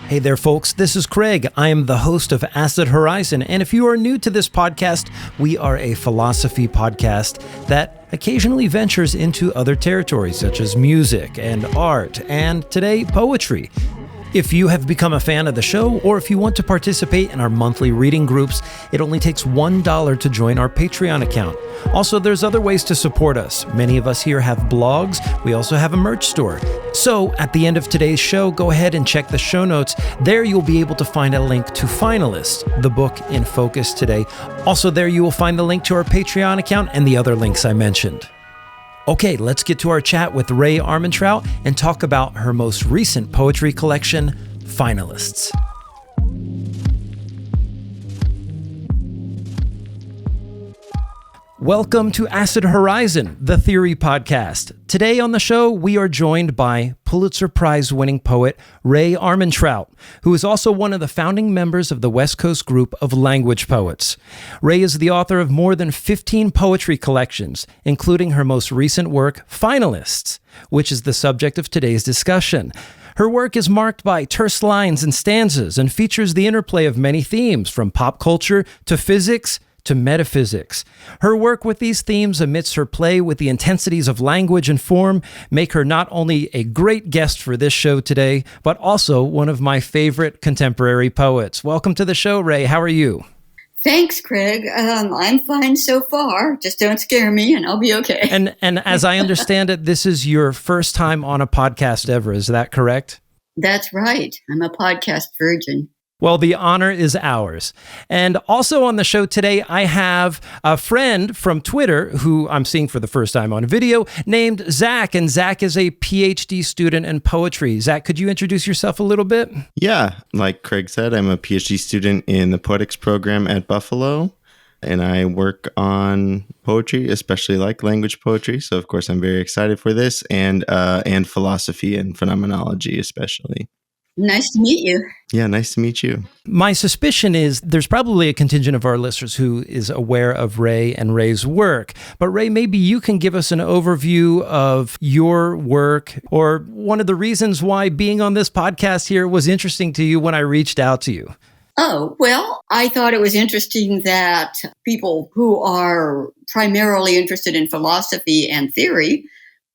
Hey there, folks. This is Craig. I am the host of Acid Horizon. And if you are new to this podcast, we are a philosophy podcast that occasionally ventures into other territories such as music and art, and today, poetry. If you have become a fan of the show, or if you want to participate in our monthly reading groups, it only takes $1 to join our Patreon account. Also, there's other ways to support us. Many of us here have blogs. We also have a merch store. So at the end of today's show, go ahead and check the show notes. There you'll be able to find a link to Finalists, the book in focus today. Also there you will find the link to our Patreon account and the other links I mentioned. Okay, let's get to our chat with Ray Armantrout and talk about her most recent poetry collection, Finalists. Welcome to Acid Horizon, the theory podcast. Today on the show, we are joined by Pulitzer Prize-winning poet Ray Armantrout, who is also one of the founding members of the West Coast group of language poets. Ray is the author of more than 15 poetry collections, including her most recent work, Finalists, which is the subject of today's discussion. Her work is marked by terse lines and stanzas and features the interplay of many themes, from pop culture to physics to metaphysics. Her work with these themes amidst her play with the intensities of language and form make her not only a great guest for this show today, but also one of my favorite contemporary poets. Welcome to the show, Ray. How are you? Thanks, Craig. I'm fine so far. Just don't scare me and I'll be okay. And as I understand it, this is your first time on a podcast ever. Is that correct? That's right. I'm a podcast virgin. Well, the honor is ours. And also on the show today, I have a friend from Twitter who I'm seeing for the first time on video named Zach. And Zach is a PhD student in poetry. Zach, could you introduce yourself a little bit? Yeah, like Craig said, I'm a PhD student in the poetics program at Buffalo. And I work on poetry, especially like language poetry. So, of course, I'm very excited for this, and philosophy and phenomenology, especially. Nice to meet you. Yeah, nice to meet you. My suspicion is there's probably a contingent of our listeners who is aware of Ray and Ray's work. But Ray, maybe you can give us an overview of your work, or one of the reasons why being on this podcast here was interesting to you when I reached out to you. Oh, well, I thought it was interesting that people who are primarily interested in philosophy and theory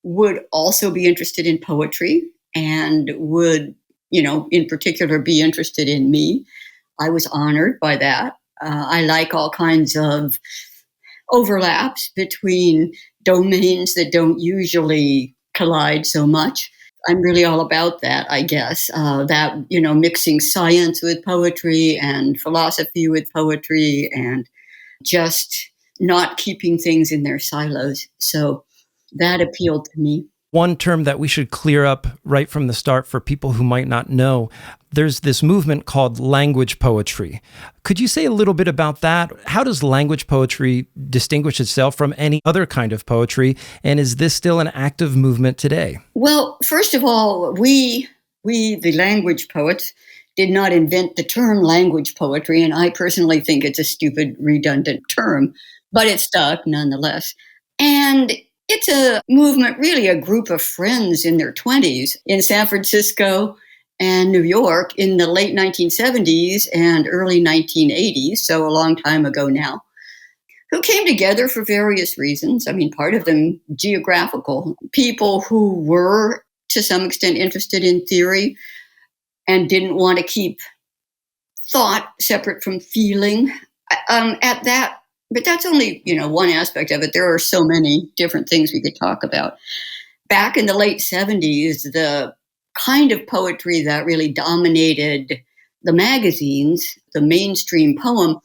would also be interested in poetry and would, in particular, be interested in me. I was honored by that. I like all kinds of overlaps between domains that don't usually collide so much. I'm really all about that, I guess, mixing science with poetry and philosophy with poetry and just not keeping things in their silos. So that appealed to me. One term that we should clear up right from the start for people who might not know, there's this movement called language poetry. Could you say a little bit about that? How does language poetry distinguish itself from any other kind of poetry? And is this still an active movement today? Well, first of all, we the language poets, did not invent the term language poetry. And I personally think it's a stupid, redundant term, but it stuck nonetheless. And it's a movement, really a group of friends in their 20s in San Francisco and New York in the late 1970s and early 1980s, so a long time ago now, who came together for various reasons. I mean, part of them geographical. People who were, to some extent, interested in theory and didn't want to keep thought separate from feeling. But that's only, one aspect of it. There are so many different things we could talk about. Back in the late 70s, the kind of poetry that really dominated the magazines, the mainstream poem,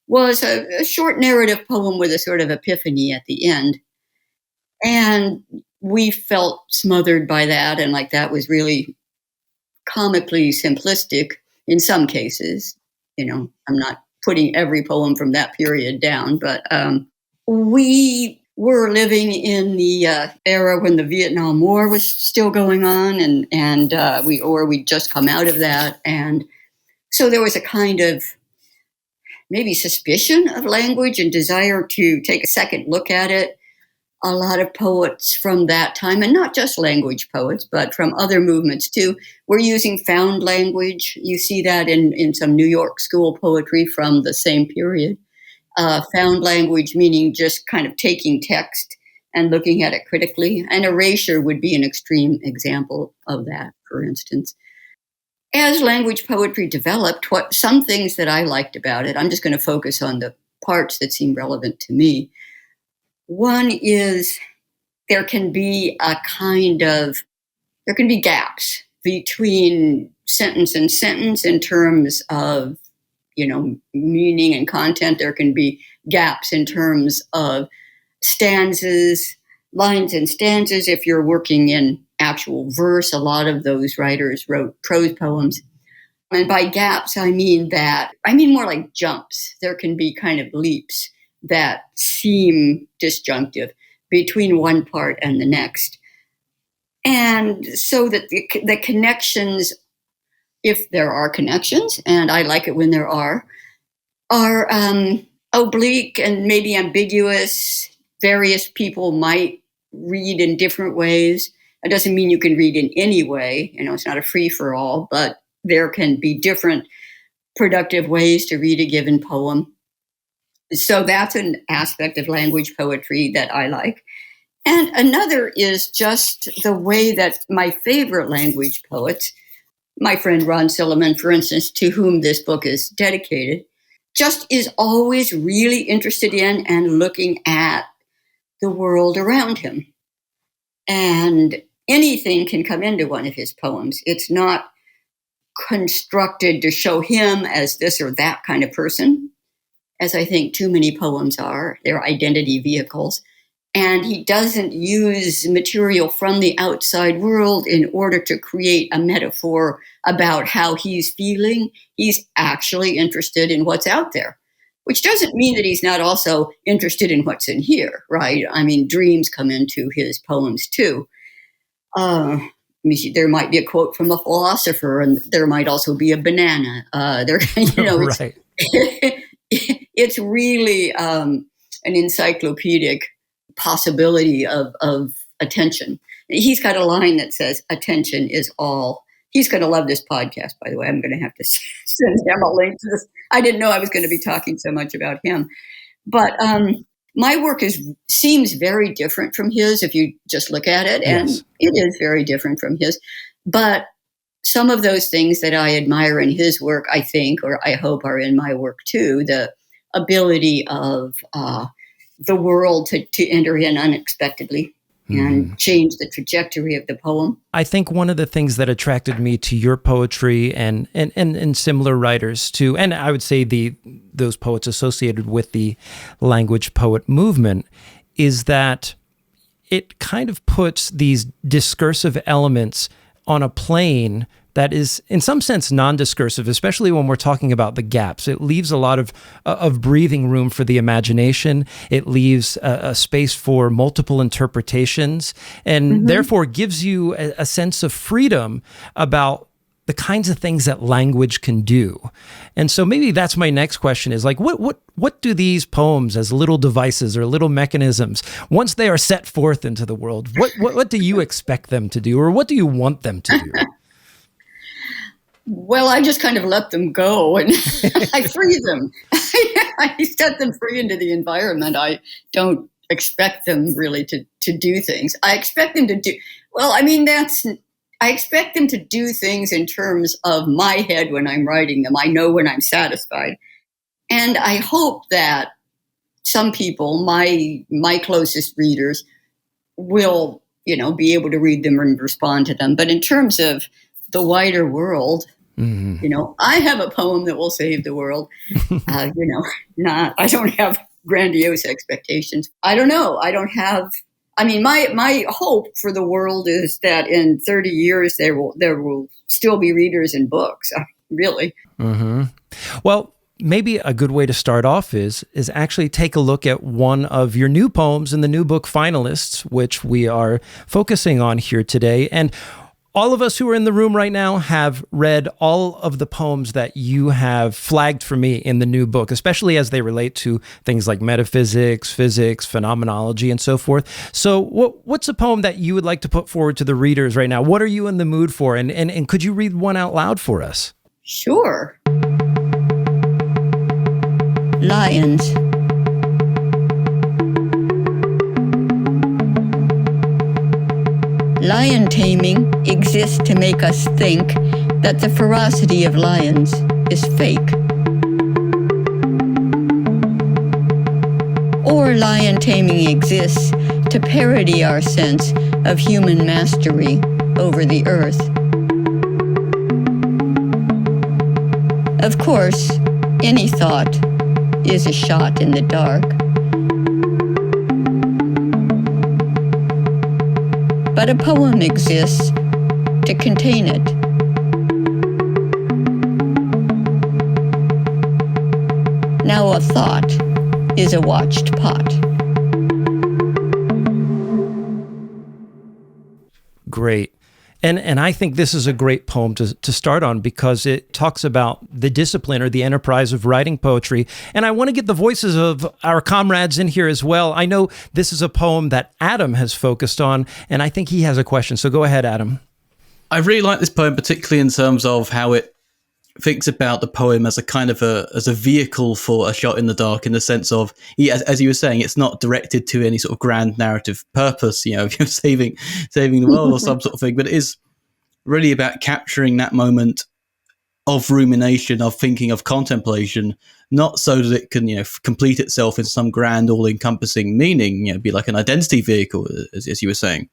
was a short narrative poem with a sort of epiphany at the end. And we felt smothered by that, and like that was really comically simplistic in some cases. I'm not putting every poem from that period down, but we were living in the era when the Vietnam War was still going on, and we'd just come out of that, and so there was a kind of maybe suspicion of language and desire to take a second look at it. a lot of poets from that time, and not just language poets, but from other movements too, were using found language. You see that in some New York school poetry from the same period. Found language meaning just kind of taking text and looking at it critically. And erasure would be an extreme example of that, for instance. As language poetry developed, some things that I liked about it, I'm just going to focus on the parts that seem relevant to me. One is there can be gaps between sentence and sentence in terms of, meaning and content. There can be gaps in terms of stanzas, lines and stanzas. If you're working in actual verse, a lot of those writers wrote prose poems. And by gaps, I mean more like jumps. There can be kind of leaps that seem disjunctive between one part and the next. And so that the connections, if there are connections, and I like it when there are oblique and maybe ambiguous. Various people might read in different ways. It doesn't mean you can read in any way. It's not a free-for-all, but there can be different productive ways to read a given poem. So that's an aspect of language poetry that I like. And another is just the way that my favorite language poets, my friend Ron Silliman, for instance, to whom this book is dedicated, just is always really interested in and looking at the world around him. And anything can come into one of his poems. It's not constructed to show him as this or that kind of person, as I think too many poems are. They're identity vehicles. And he doesn't use material from the outside world in order to create a metaphor about how he's feeling. He's actually interested in what's out there, which doesn't mean that he's not also interested in what's in here, right? I mean, dreams come into his poems too. There might be a quote from a philosopher, and there might also be a banana. Right. It's really an encyclopedic possibility of attention. He's got a line that says, "Attention is all." He's going to love this podcast, by the way. I'm going to have to send him a link to this. I didn't know I was going to be talking so much about him. But my work seems very different from his if you just look at it. And Yes. It is very different from his. But some of those things that I admire in his work, I think, or I hope, are in my work too. The ability of the world to enter in unexpectedly and change the trajectory of the poem. I think one of the things that attracted me to your poetry and similar writers too, and I would say those poets associated with the language poet movement, is that it kind of puts these discursive elements on a plane that is, in some sense, non-discursive, especially when we're talking about the gaps. It leaves a lot of breathing room for the imagination. It leaves a space for multiple interpretations, and therefore gives you a sense of freedom about the kinds of things that language can do. And so maybe that's my next question is like, what do these poems as little devices or little mechanisms, once they are set forth into the world, what do you expect them to do, or what do you want them to do? Well, I just kind of let them go and I free them. I set them free into the environment. I don't expect them really to do things. I expect them to do, I expect them to do things in terms of my head when I'm writing them. I know when I'm satisfied. And I hope that some people, my closest readers, will, be able to read them and respond to them. But in terms of the wider world, I have a poem that will save the world. I don't have grandiose expectations. I don't know. My hope for the world is that in 30 years there will still be readers and books. Really. Mm-hmm. Well, maybe a good way to start off is actually take a look at one of your new poems in the new book, Finalists, which we are focusing on here today. And all of us who are in the room right now have read all of the poems that you have flagged for me in the new book, especially as they relate to things like metaphysics, physics, phenomenology, and so forth. So what's a poem that you would like to put forward to the readers right now? What are you in the mood for? And could you read one out loud for us? Sure. Lions. Lion taming exists to make us think that the ferocity of lions is fake. Or lion taming exists to parody our sense of human mastery over the earth. Of course, any thought is a shot in the dark. But a poem exists to contain it. Now a thought is a watched pot. Great. And I think this is a great poem to start on because it talks about the discipline or the enterprise of writing poetry. And I want to get the voices of our comrades in here as well. I know this is a poem that Adam has focused on, and I think he has a question. So go ahead, Adam. I really like this poem, particularly in terms of how it thinks about the poem as a kind of as a vehicle for a shot in the dark, in the sense of, as you were saying, it's not directed to any sort of grand narrative purpose, you know, saving the world or some sort of thing, but it is really about capturing that moment of rumination, of thinking, of contemplation, not so that it can, you know, complete itself in some grand, all-encompassing meaning, you know, be like an identity vehicle, as you were saying,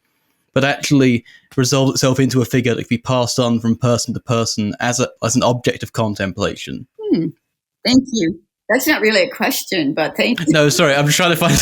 but actually resolve itself into a figure that can be passed on from person to person as an object of contemplation. Thank you. That's not really a question, but thank you. No, sorry, I'm just trying to find.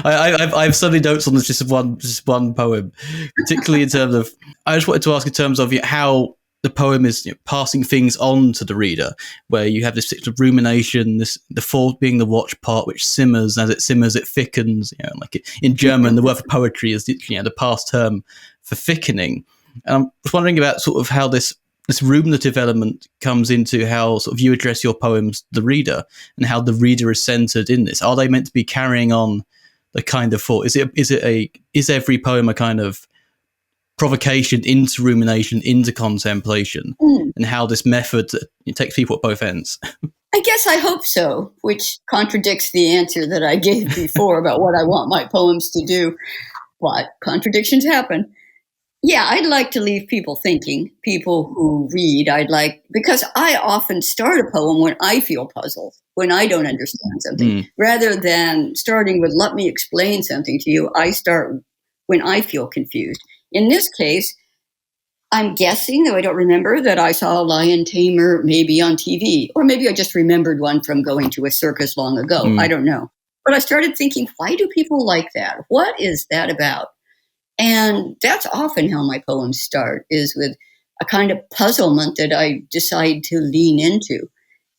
I have so many notes on this, just one poem, particularly in terms of. I just wanted to ask in terms of how the poem is, you know, passing things on to the reader, where you have this sort of rumination, the thought being the watch part, which simmers. As it simmers, it thickens. You know, like in German, the word for poetry is, you know, the past term for thickening. And I'm just wondering about sort of how this ruminative element comes into how sort of you address your poems to the reader, and how the reader is centered in this. Are they meant to be carrying on the kind of thought? Is every poem a kind of provocation into rumination, into contemplation, and how this method takes people at both ends? I guess I hope so, which contradicts the answer that I gave before about what I want my poems to do. But contradictions happen. Yeah, I'd like to leave people thinking, people who read. Because I often start a poem when I feel puzzled, when I don't understand something. Rather than starting with, let me explain something to you, I start when I feel confused. In this case, I'm guessing, though I don't remember, that I saw a lion tamer maybe on TV, or maybe I just remembered one from going to a circus long ago. I don't know. But I started thinking, why do people like that? What is that about? And that's often how my poems start, is with a kind of puzzlement that I decide to lean into,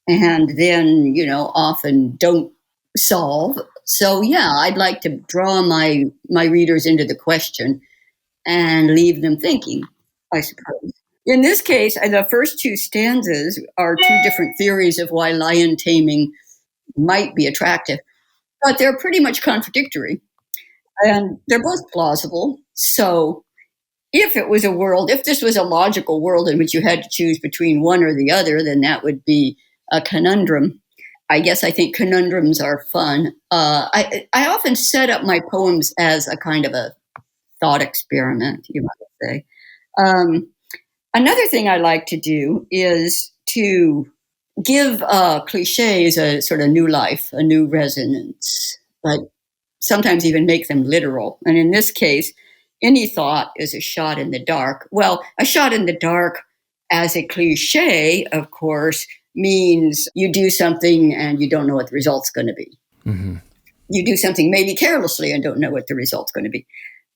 and then, you know, often don't solve. So yeah, I'd like to draw my readers into the question and leave them thinking, I suppose. In this case, the first two stanzas are two different theories of why lion taming might be attractive, but they're pretty much contradictory. And they're both plausible. So if this was a logical world in which you had to choose between one or the other, then that would be a conundrum. I guess I think conundrums are fun. I often set up my poems as a kind of a thought experiment, you might say. Another thing I like to do is to give cliches a sort of new life, a new resonance, like sometimes even make them literal. And in this case, any thought is a shot in the dark. Well, a shot in the dark as a cliche, of course, means you do something and you don't know what the result's going to be. Mm-hmm. You do something maybe carelessly and don't know what the result's going to be.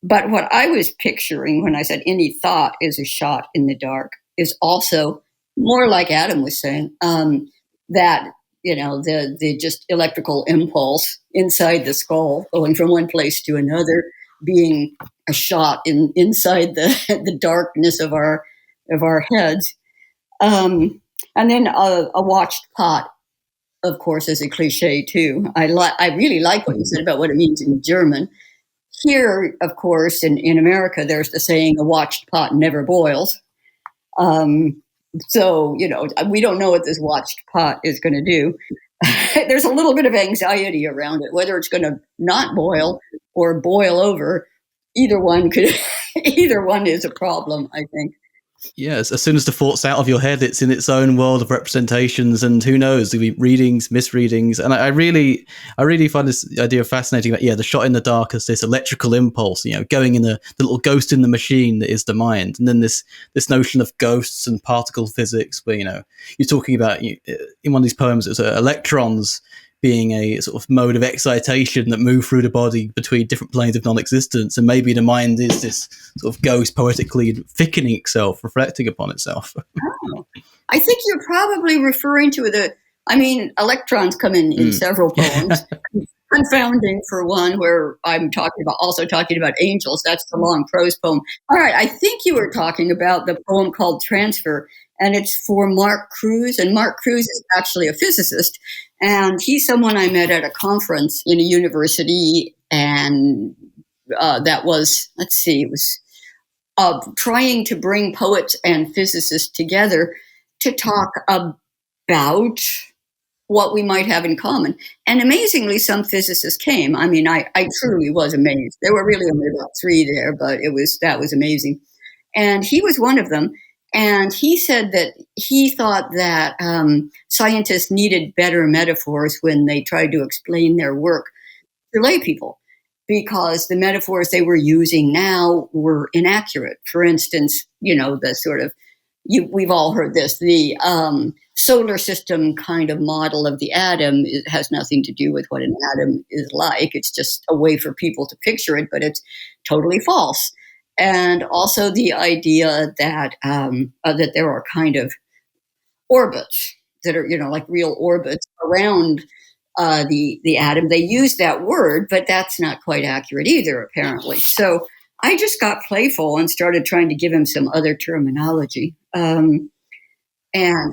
But what I was picturing when I said any thought is a shot in the dark is also more like Adam was saying, that, you know, the just electrical impulse inside the skull going from one place to another being a shot inside the darkness of our heads. And then a watched pot, of course, is a cliche too. I really like what you said about what it means in German. Here, of course, in America, there's the saying, "A watched pot never boils." So, we don't know what this watched pot is going to do. There's a little bit of anxiety around it, whether it's going to not boil or boil over. Either one is a problem, I think. Yes, as soon as the thought's out of your head, it's in its own world of representations, and who knows, there'll be readings, misreadings. And I really find this idea fascinating that, the shot in the dark as this electrical impulse, going in the little ghost in the machine that is the mind. And then this notion of ghosts and particle physics, where, you're talking about, in one of these poems, it's electrons being a sort of mode of excitation that move through the body between different planes of non-existence. And maybe the mind is this sort of ghost poetically thickening itself, reflecting upon itself. Oh, I think you're probably referring to electrons come in several poems. Confounding for one, where I'm talking about angels. That's the long prose poem. All right, I think you were talking about the poem called Transfer, and it's for Mark Cruz. And Mark Cruz is actually a physicist, and he's someone I met at a conference in a university, and that was, it was trying to bring poets and physicists together to talk about what we might have in common. And amazingly, some physicists came. I truly was amazed. There were really only about 3 there, but that was amazing. And he was one of them. And he said that he thought that scientists needed better metaphors when they tried to explain their work to lay people, because the metaphors they were using now were inaccurate. For instance, the sort of, we've all heard this, the solar system kind of model of the atom. It has nothing to do with what an atom is like. It's just a way for people to picture it, but it's totally false. And also the idea that that there are kind of orbits that are, like real orbits around the atom. They use that word, but that's not quite accurate either, apparently. So I just got playful and started trying to give him some other terminology. And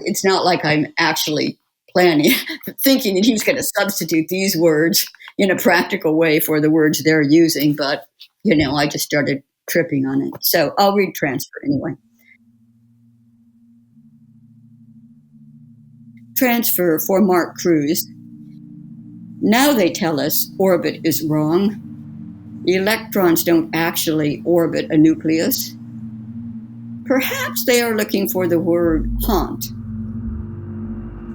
it's not like I'm actually thinking that he's going to substitute these words in a practical way for the words they're using. But, I just started tripping on it. So I'll read Transfer anyway. Transfer for Mark Cruz. Now they tell us orbit is wrong. Electrons don't actually orbit a nucleus. Perhaps they are looking for the word haunt.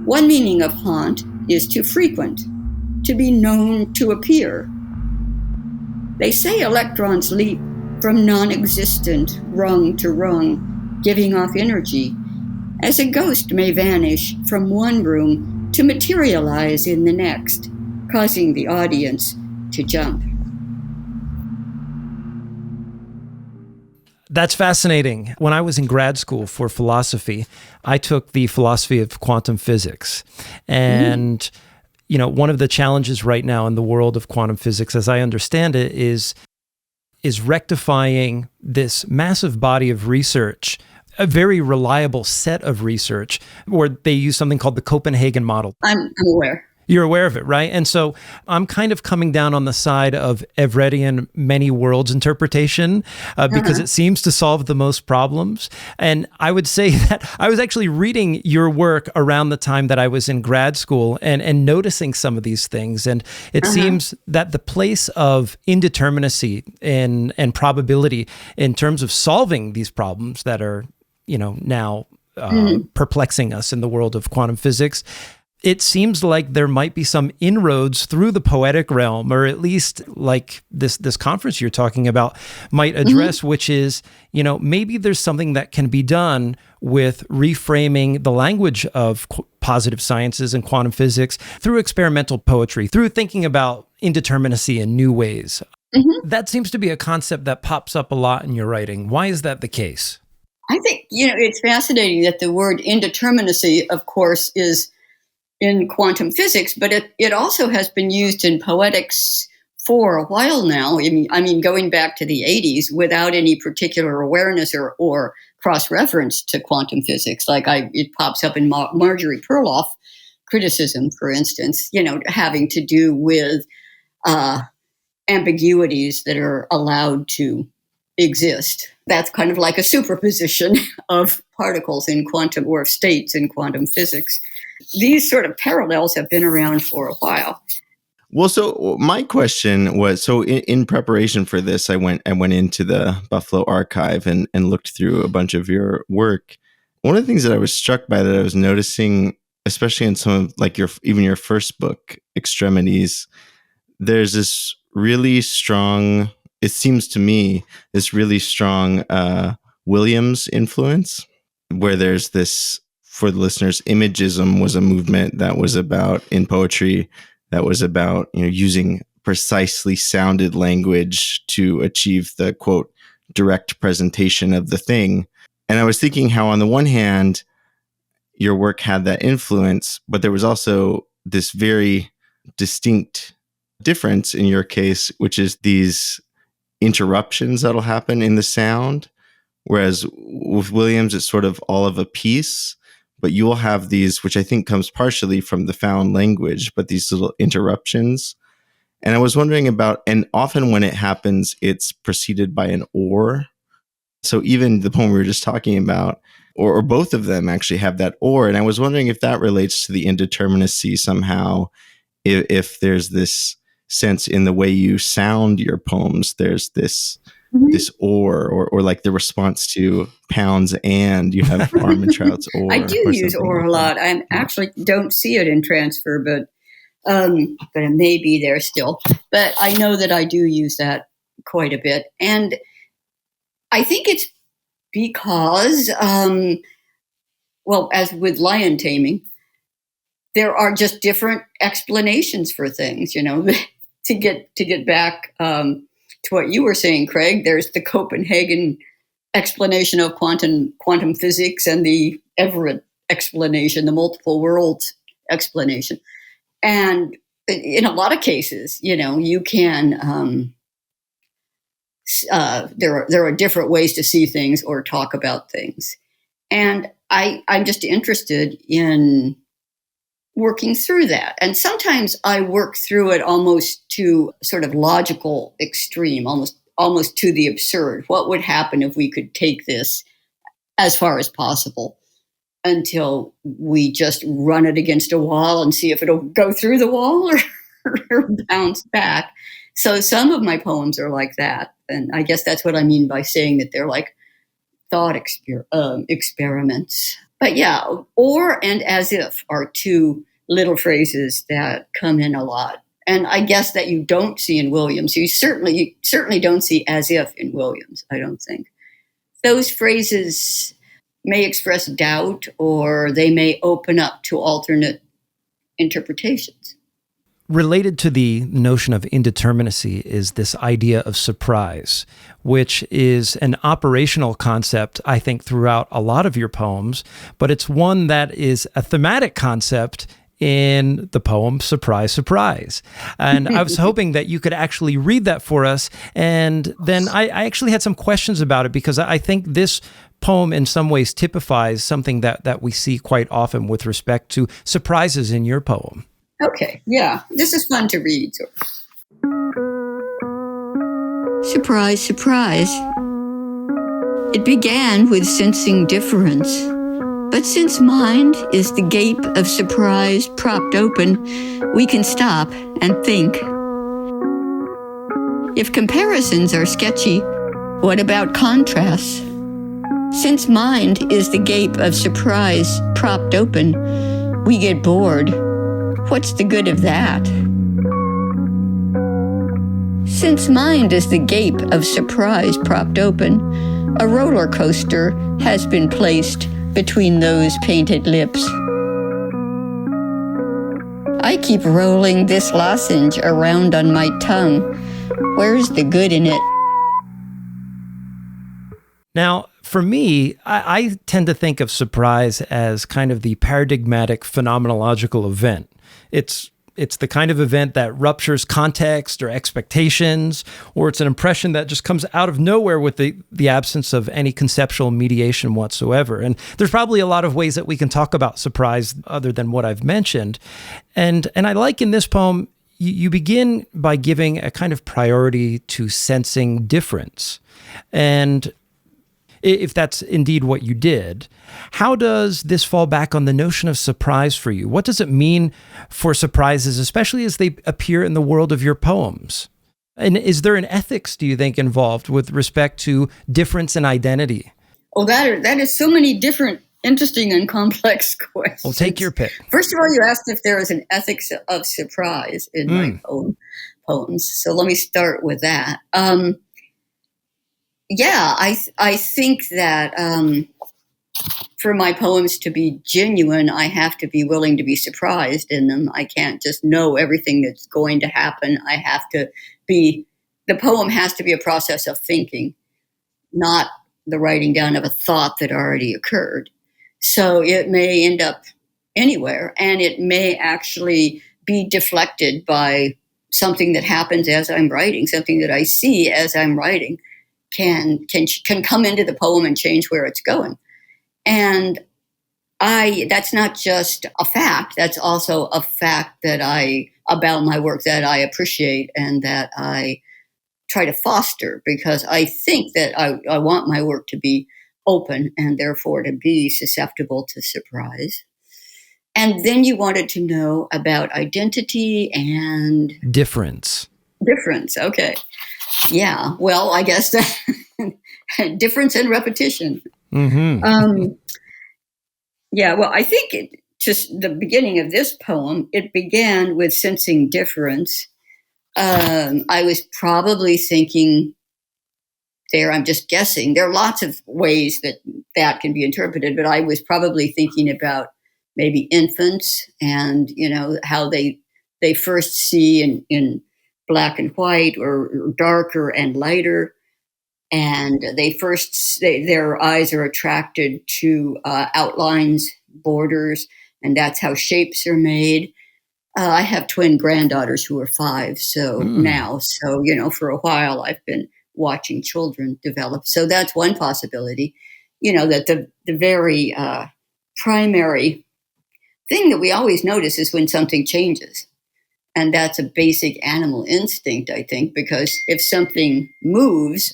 One meaning of haunt is to frequent, to be known to appear. They say electrons leap from non-existent rung to rung, giving off energy, as a ghost may vanish from one room to materialize in the next, causing the audience to jump. That's fascinating. When I was in grad school for philosophy, I took the philosophy of quantum physics. And, one of the challenges right now in the world of quantum physics, as I understand it, is rectifying this massive body of research, a very reliable set of research, where they use something called the Copenhagen model. I'm aware. You're aware of it, right? And so I'm kind of coming down on the side of Everettian many worlds interpretation because it seems to solve the most problems. And I would say that I was actually reading your work around the time that I was in grad school and noticing some of these things. And it seems that the place of indeterminacy and probability in terms of solving these problems that are, now perplexing us in the world of quantum physics, it seems like there might be some inroads through the poetic realm, or at least like this conference you're talking about might address, which is, maybe there's something that can be done with reframing the language of positive sciences and quantum physics through experimental poetry, through thinking about indeterminacy in new ways. That seems to be a concept that pops up a lot in your writing. Why is that the case? I think, it's fascinating that the word indeterminacy, of course, is in quantum physics, but it also has been used in poetics for a while now, going back to the 80s, without any particular awareness or cross-reference to quantum physics. It pops up in Marjorie Perloff criticism, for instance, having to do with ambiguities that are allowed to exist. That's kind of like a superposition of particles in quantum, or of states in quantum physics. These sort of parallels have been around for a while. Well, so my question was, so in preparation for this, I went into the Buffalo archive and looked through a bunch of your work. One of the things that I was struck by, that I was noticing, especially in some of like your first book, Extremities, there's this really strong, it seems to me, this really strong Williams influence, where there's this, for the listeners, imagism was a movement that was about, in poetry, that was about, using precisely sounded language to achieve the, quote, direct presentation of the thing. And I was thinking how, on the one hand, your work had that influence, but there was also this very distinct difference in your case, which is these interruptions that'll happen in the sound. Whereas with Williams, it's sort of all of a piece. But you will have these, which I think comes partially from the found language, but these little interruptions. And I was wondering about, and often when it happens, it's preceded by an or. So even the poem we were just talking about, or both of them actually have that or. And I was wondering if that relates to the indeterminacy somehow, if there's this sense in the way you sound your poems, there's this this or like the response to Pounds, and you have Armantrout's or. I do use or a lot. I actually don't see it in transfer, but it may be there still. But I know that I do use that quite a bit. And I think it's because, as with lion taming, there are just different explanations for things, to get back to what you were saying, Craig. There's the Copenhagen explanation of quantum physics and the Everett explanation, the multiple worlds explanation. And in a lot of cases, you can, there are different ways to see things or talk about things. And I'm just interested in working through that. And sometimes I work through it almost to sort of logical extreme, almost to the absurd. What would happen if we could take this as far as possible until we just run it against a wall and see if it'll go through the wall or bounce back? So some of my poems are like that. And I guess that's what I mean by saying that they're like thought experiments. But yeah, or and as if are two little phrases that come in a lot. And I guess that you don't see in Williams. You certainly don't see as if in Williams, I don't think. Those phrases may express doubt, or they may open up to alternate interpretations. Related to the notion of indeterminacy is this idea of surprise, which is an operational concept, I think, throughout a lot of your poems, but it's one that is a thematic concept in the poem Surprise, Surprise. And I was hoping that you could actually read that for us. And then I actually had some questions about it, because I think this poem in some ways typifies something that we see quite often with respect to surprises in your poem. Okay, yeah, this is fun to read. Surprise, surprise. It began with sensing difference. But since mind is the gape of surprise propped open, we can stop and think. If comparisons are sketchy, what about contrasts? Since mind is the gape of surprise propped open, we get bored. What's the good of that? Since mind is the gape of surprise propped open, a roller coaster has been placed between those painted lips. I keep rolling this lozenge around on my tongue. Where's the good in it? Now, for me, I tend to think of surprise as kind of the paradigmatic phenomenological event. It's It's the kind of event that ruptures context or expectations, or it's an impression that just comes out of nowhere with the absence of any conceptual mediation whatsoever. And there's probably a lot of ways that we can talk about surprise other than what I've mentioned. And I like in this poem, you begin by giving a kind of priority to sensing difference. And if that's indeed what you did, how does this fall back on the notion of surprise for you? What does it mean for surprises, especially as they appear in the world of your poems? And is there an ethics, do you think, involved with respect to difference and identity? Oh, that is so many different, interesting and complex questions. Well, take your pick. First of all, you asked if there is an ethics of surprise in my poems. So let me start with that. Yeah, I think that for my poems to be genuine, I have to be willing to be surprised in them. I can't just know everything that's going to happen. The poem has to be a process of thinking, not the writing down of a thought that already occurred. So it may end up anywhere, and it may actually be deflected by something that happens as I'm writing, something that I see as I'm writing. Can come into the poem and change where it's going. And that's not just a fact, that's also a fact that about my work that I appreciate and that I try to foster, because I think that I want my work to be open and therefore to be susceptible to surprise. And then you wanted to know about identity and difference. Okay. Yeah, well, I guess difference and repetition. Mm-hmm. Yeah, well, I think just the beginning of this poem, it began with sensing difference. I was probably thinking there, I'm just guessing, there are lots of ways that can be interpreted, but I was probably thinking about maybe infants and, how they first see in black and white or darker and lighter. And their eyes are attracted to outlines, borders, and that's how shapes are made. I have twin granddaughters who are 5 now. So, for a while I've been watching children develop. So that's one possibility, that the very primary thing that we always notice is when something changes. And that's a basic animal instinct, I think, because if something moves,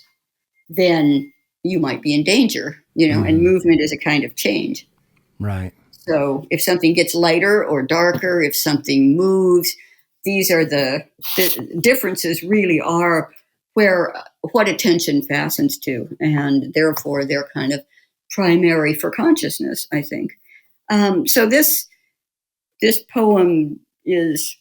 then you might be in danger, and movement is a kind of change. Right. So if something gets lighter or darker, if something moves, these are the differences really are what attention fastens to. And therefore, they're kind of primary for consciousness, I think. So this poem is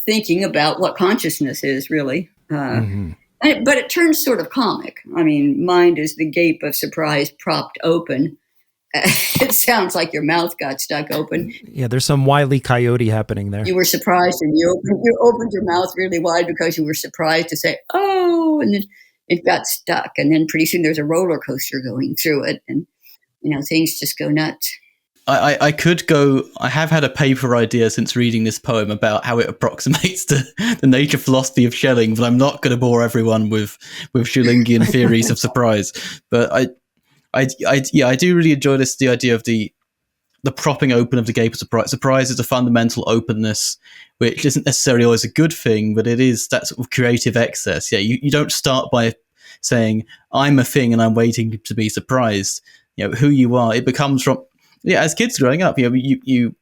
thinking about what consciousness is, really. But it turns sort of comic. I mean, mind is the gape of surprise propped open. It sounds like your mouth got stuck open. Yeah, there's some Wile E. Coyote happening there. You were surprised and you opened your mouth really wide because you were surprised to say, oh, and then it got stuck. And then pretty soon there's a roller coaster going through it. And, things just go nuts. I have had a paper idea since reading this poem about how it approximates to the nature philosophy of Schelling, but I'm not going to bore everyone with Schellingian theories of surprise. But I do really enjoy the idea of the propping open of the gape of surprise. Surprise is a fundamental openness, which isn't necessarily always a good thing, but it is that sort of creative excess. Yeah, you don't start by saying, I'm a thing and I'm waiting to be surprised. Who you are, it becomes from... Yeah, as kids growing up, you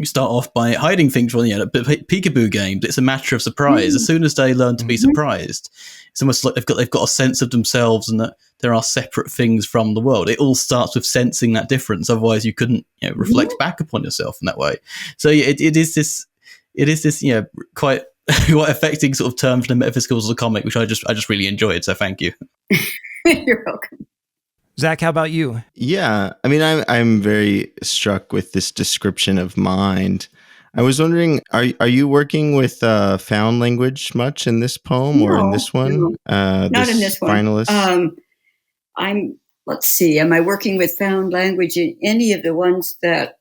start off by hiding things from peekaboo games. It's a matter of surprise. As soon as they learn to be surprised, it's almost like they've got a sense of themselves and that there are separate things from the world. It all starts with sensing that difference. Otherwise, you couldn't reflect back upon yourself in that way. So it is this quite affecting sort of term from the metaphysical of the comic, which I just really enjoyed. So thank you. You're welcome. Zach, how about you? Yeah, I mean, I'm very struck with this description of mind. I was wondering, are you working with found language much in this poem or in this one? No. Not in this one. Finalists? Let's see, am I working with found language in any of the ones that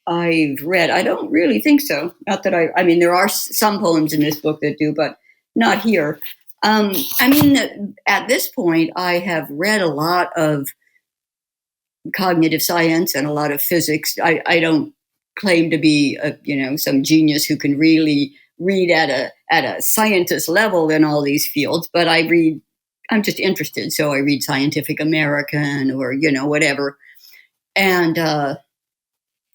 I've read. I don't really think so. Not that I mean, there are some poems in this book that do, but not here. I mean, at this point, I have read a lot of cognitive science and a lot of physics. I don't claim to be some genius who can really read at a scientist level in all these fields, but I read. I'm just interested, so I read Scientific American or whatever, and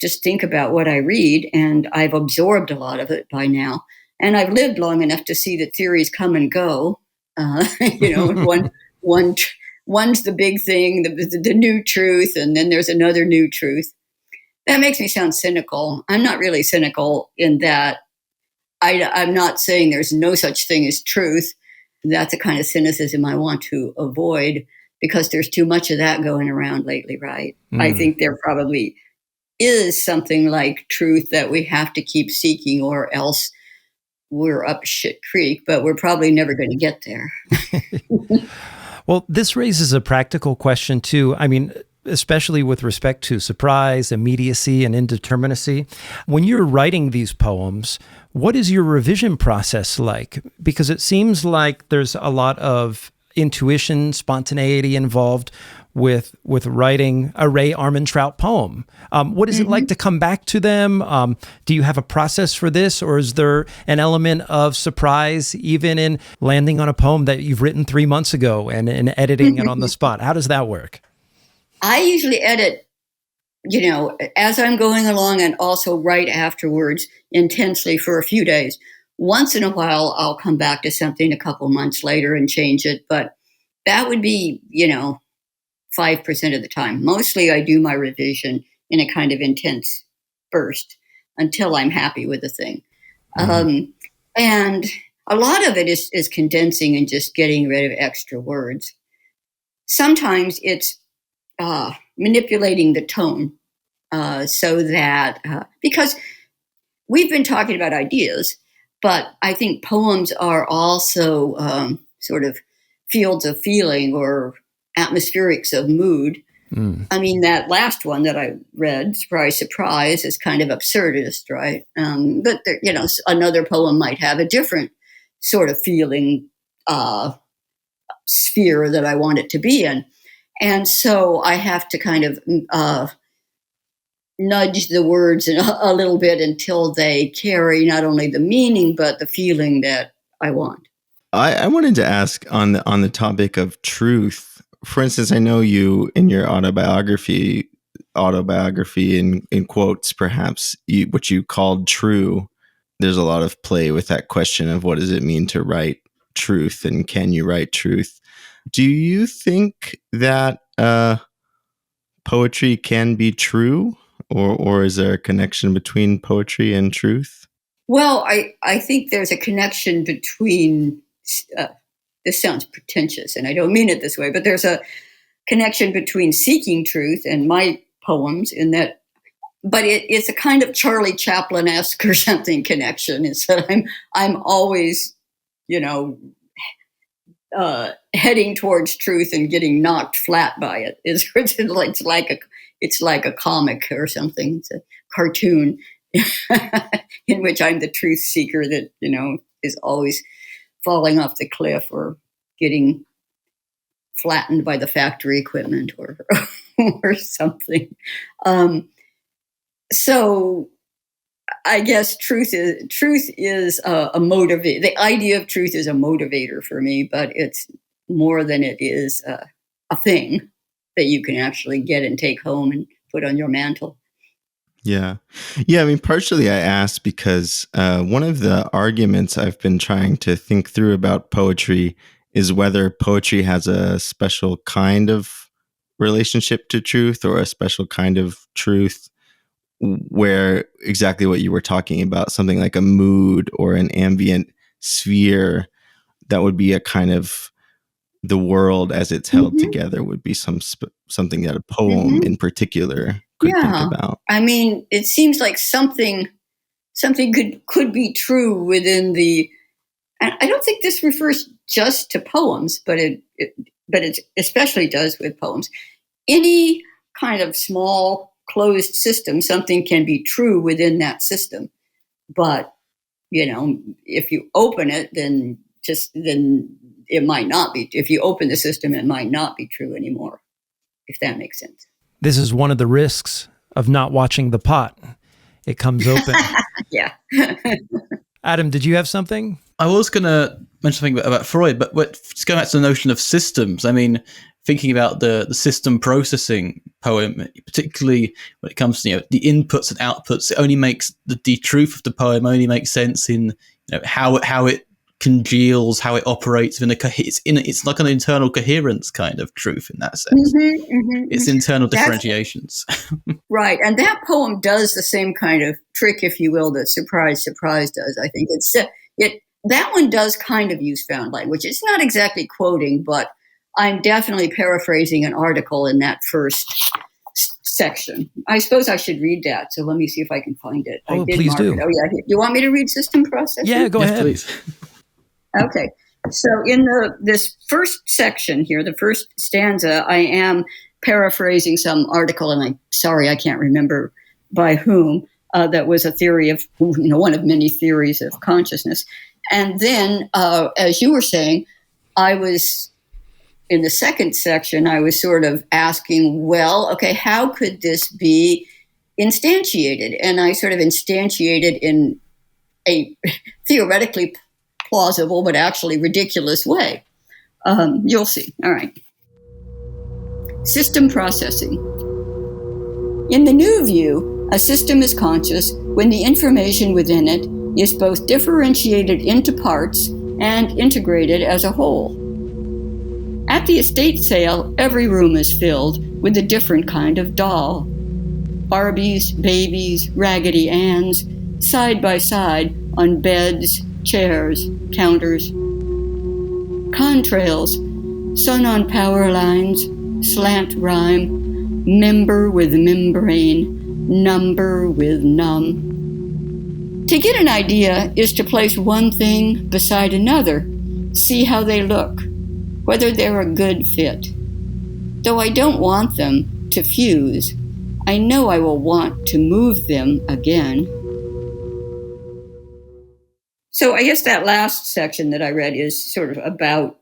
just think about what I read, and I've absorbed a lot of it by now, and I've lived long enough to see that theories come and go. One one's the big thing, the new truth, and then there's another new truth. That makes me sound cynical. I'm not really cynical in that I'm not saying there's no such thing as truth. That's a kind of cynicism I want to avoid because there's too much of that going around lately, right? I think there probably is something like truth that we have to keep seeking, or else we're up shit creek, but we're probably never going to get there. Well, this raises a practical question too. I mean, especially with respect to surprise, immediacy, and indeterminacy. When you're writing these poems, what is your revision process like? Because it seems like there's a lot of intuition, spontaneity involved with writing a Ray Armantrout poem. What is it like to come back to them? Do you have a process for this, or is there an element of surprise even in landing on a poem that you've written 3 months ago and editing it on the spot? How does that work? I usually edit, as I'm going along, and also write afterwards intensely for a few days. Once in a while, I'll come back to something a couple months later and change it, but that would be, 5% of the time. Mostly I do my revision in a kind of intense burst until I'm happy with the thing. And a lot of it is condensing and just getting rid of extra words. Sometimes it's manipulating the tone so that, because we've been talking about ideas, but I think poems are also sort of fields of feeling or atmospherics of mood. I mean, that last one that I read, Surprise, Surprise, is kind of absurdist, right? But there, another poem might have a different sort of feeling sphere that I want it to be in. And so I have to kind of nudge the words a little bit until they carry not only the meaning, but the feeling that I want. I wanted to ask on the topic of truth. For instance, I know you in your autobiography in quotes, perhaps, what you called true. There's a lot of play with that question of what does it mean to write truth, and can you write truth? Do you think that poetry can be true, or is there a connection between poetry and truth? Well, I think there's a connection between, this sounds pretentious and I don't mean it this way, but there's a connection between seeking truth and my poems in that, but it's a kind of Charlie Chaplin-esque or something connection. It's that I'm always, heading towards truth and getting knocked flat by it. It's like a comic or something. It's a cartoon in which I'm the truth seeker that, is always falling off the cliff or getting flattened by the factory equipment or something. So I guess truth is a motivator. The idea of truth is a motivator for me, but it's more than it is a thing that you can actually get and take home and put on your mantle. Yeah. I mean, partially I asked because one of the arguments I've been trying to think through about poetry is whether poetry has a special kind of relationship to truth, or a special kind of truth where exactly what you were talking about, something like a mood or an ambient sphere that would be a kind of the world as it's held together would be something that a poem in particular could think about. I mean, it seems like something could be true within the. And I don't think this refers just to poems, but it especially does with poems. Any kind of small closed system, something can be true within that system. But, if you open it, then it might not be. If you open the system, it might not be true anymore, if that makes sense. This is one of the risks of not watching the pot. It comes open. Yeah. Adam, did you have something? I was going to mention something about Freud, but just going back to the notion of systems, I mean, thinking about the system processing poem, particularly when it comes to the inputs and outputs, it only makes the truth of the poem only makes sense in how it congeals, how it operates it's like an internal coherence kind of truth in that sense. It's internal differentiations. Right, and that poem does the same kind of trick, if you will, that Surprise does. I think that one does kind of use found language. It's not exactly quoting, but I'm definitely paraphrasing an article in that first section. I suppose I should read that. So let me see if I can find it. Oh, please do. Oh, yeah. You want me to read system processing? Yeah, go ahead. Please. Okay. So in this first section here, the first stanza, I am paraphrasing some article, and I'm sorry I can't remember by whom. That was a theory of, one of many theories of consciousness. And then, as you were saying, I was, in the second section, I was sort of asking, well, okay, how could this be instantiated? And I sort of instantiated in a theoretically plausible but actually ridiculous way. You'll see. All right. System processing. In the new view, a system is conscious when the information within it is both differentiated into parts and integrated as a whole. At the estate sale, every room is filled with a different kind of doll. Barbies, babies, Raggedy Anns, side by side on beds, chairs, counters. Contrails, sun on power lines, slant rhyme, member with membrane, number with num. To get an idea is to place one thing beside another, see how they look, whether they're a good fit. Though I don't want them to fuse, I know I will want to move them again. So I guess that last section that I read is sort of about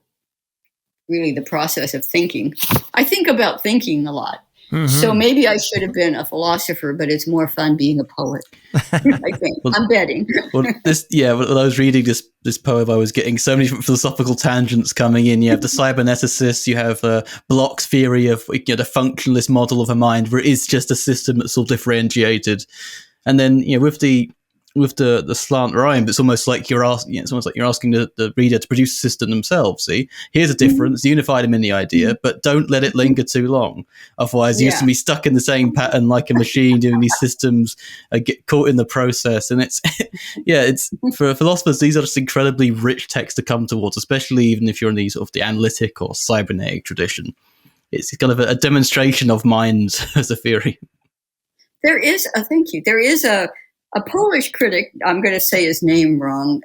really the process of thinking. I think about thinking a lot. Mm-hmm. So maybe I should have been a philosopher, but it's more fun being a poet. I think. I'm betting. When I was reading this poem, I was getting so many different philosophical tangents coming in. You have the cyberneticist, you have Bloch's theory of the functionalist model of a mind, where it is just a system that's all differentiated. And then with the slant rhyme, it's almost like you're asking. It's almost like you're asking the reader to produce a system themselves. See, here's a difference. Unify them in the idea, but don't let it linger too long. Otherwise, you're just gonna be stuck in the same pattern like a machine doing these systems. Get caught in the process, and it's for philosophers. These are just incredibly rich texts to come towards, especially even if you're in the sort of the analytic or cybernetic tradition. It's kind of a demonstration of mind as a theory. There is a Polish critic, I'm going to say his name wrong,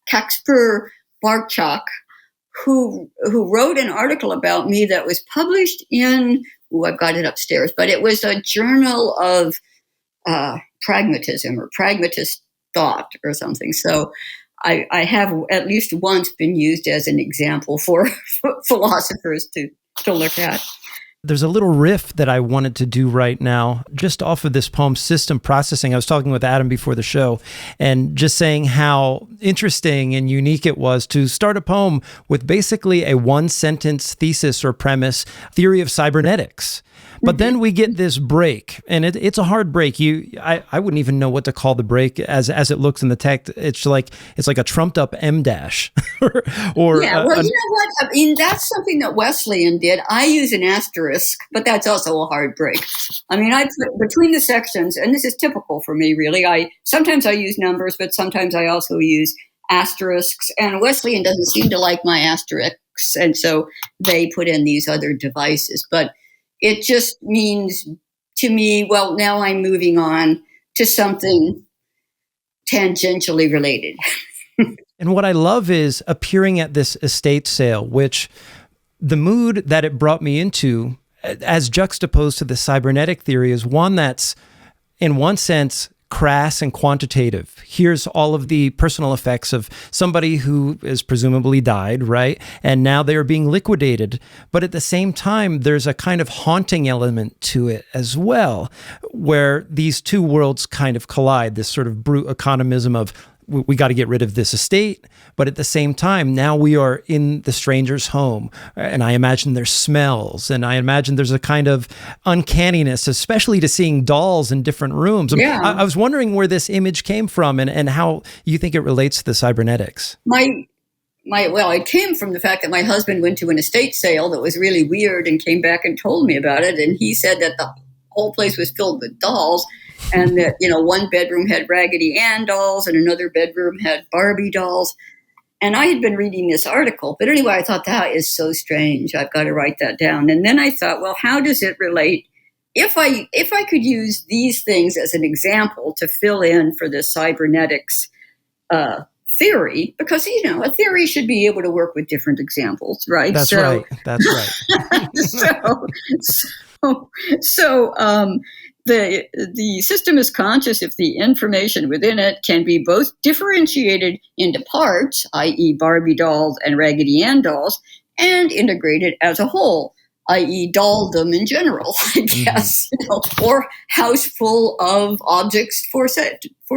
Kacper Barczak, who wrote an article about me that was published in, I've got it upstairs, but it was a journal of pragmatism or pragmatist thought or something. So I have at least once been used as an example for philosophers to look at. There's a little riff that I wanted to do right now, just off of this poem, System Processing. I was talking with Adam before the show and just saying how interesting and unique it was to start a poem with basically a one-sentence thesis or premise, theory of cybernetics. But then we get this break, and it's a hard break. I wouldn't even know what to call the break as it looks in the text. It's like a trumped up M dash. You know what? I mean, that's something that Wesleyan did. I use an asterisk, but that's also a hard break. I mean, I put between the sections, and this is typical for me, really. Sometimes I use numbers, but sometimes I also use asterisks. And Wesleyan doesn't seem to like my asterisks, and so they put in these other devices. But it just means to me, well, now I'm moving on to something tangentially related. And what I love is appearing at this estate sale, which the mood that it brought me into as juxtaposed to the cybernetic theory, is one that's, in one sense, crass and quantitative. Here's all of the personal effects of somebody who is presumably died, right? And now they are being liquidated. But at the same time, there's a kind of haunting element to it as well, where these two worlds kind of collide, this sort of brute economism of, we got to get rid of this estate, but at the same time, now we are in the stranger's home, and I imagine there's smells, and I imagine there's a kind of uncanniness, especially to seeing dolls in different rooms. Yeah. I was wondering where this image came from, and how you think it relates to the cybernetics. Well, it came from the fact that my husband went to an estate sale that was really weird and came back and told me about it, and he said that the whole place was filled with dolls. And that, one bedroom had Raggedy Ann dolls and another bedroom had Barbie dolls. And I had been reading this article. But anyway, I thought, that is so strange. I've got to write that down. And then I thought, well, how does it relate? If I could use these things as an example to fill in for the cybernetics theory, because, a theory should be able to work with different examples, right? That's right. That's right. The system is conscious if the information within it can be both differentiated into parts, i.e. Barbie dolls and Raggedy Ann dolls, and integrated as a whole, i.e. dolldom in general, I guess, or house full of objects for